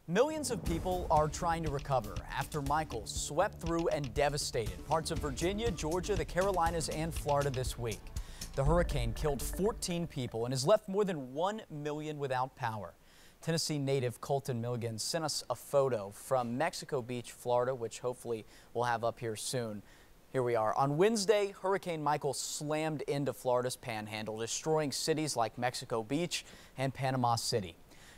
Millions of people are trying to recover after Michael swept through and devastated parts of Virginia, Georgia, the Carolinas, and Florida this week. The hurricane killed 14 people and has left more than 1 million without power. Tennessee native Colton Milligan sent us a photo from Mexico Beach, Florida, which hopefully we'll have up here soon. Here we are. On Wednesday, Hurricane Michael slammed into Florida's panhandle, destroying cities like Mexico Beach and Panama City.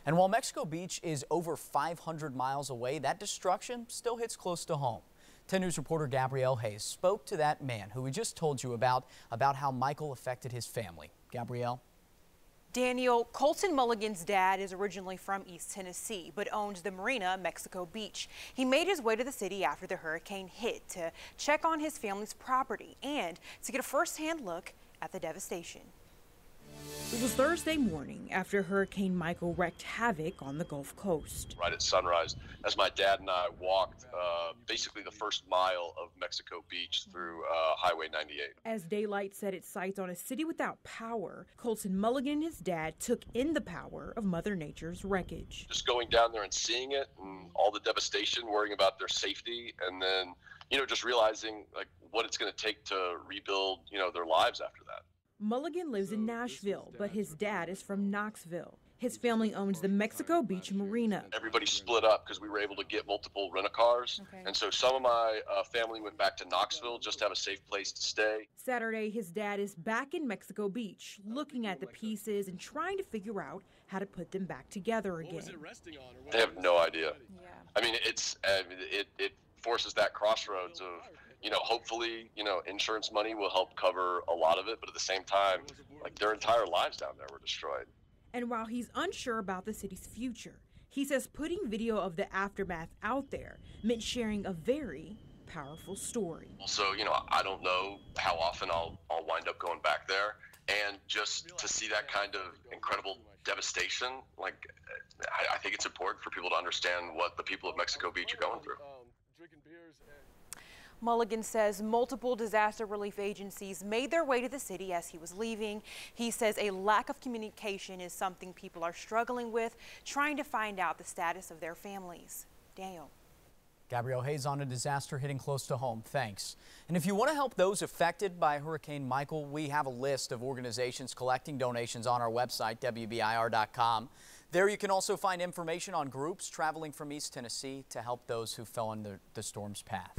And while Mexico Beach is over 500 miles away, that destruction still hits close to home. 10 News reporter Gabrielle Hayes spoke to that man who we just told you about how Michael affected his family. Gabrielle? Daniel, Colton Milligan's dad is originally from East Tennessee, but owns the marina Mexico Beach. He made his way to the city after the hurricane hit to check on his family's property and to get a first-hand look at the devastation. It was Thursday morning after Hurricane Michael wreaked havoc on the Gulf Coast. Right at sunrise, as my dad and I walked basically the first mile of Mexico Beach through Highway 98. As daylight set its sights on a city without power, Colton Milligan and his dad took in the power of Mother Nature's wreckage. Just going down there and seeing it and all the devastation, worrying about their safety, and then, just realizing like what it's going to take to rebuild, their lives after that. Milligan lives in Nashville, but his dad is from Knoxville. His family owns the Mexico Beach Marina. Everybody split up because we were able to get multiple rent-a-cars. And so some of my family went back to Knoxville just to have a safe place to stay. Saturday, his dad is back in Mexico Beach, looking at the pieces and trying to figure out how to put them back together again. They have no idea. Yeah. I mean, it forces that crossroads of, hopefully, insurance money will help cover a lot of it. But at the same time, like their entire lives down there were destroyed. And while he's unsure about the city's future, he says putting video of the aftermath out there meant sharing a very powerful story. So, I don't know how often I'll wind up going back there. And just to see that kind of incredible devastation, like, I think it's important for people to understand what the people of Mexico Beach are going through. Milligan says multiple disaster relief agencies made their way to the city as he was leaving. He says a lack of communication is something people are struggling with, trying to find out the status of their families. Daniel. Gabrielle Hayes on a disaster hitting close to home. Thanks. And if you want to help those affected by Hurricane Michael, we have a list of organizations collecting donations on our website, WBIR.com. There you can also find information on groups traveling from East Tennessee to help those who fell in the storm's path.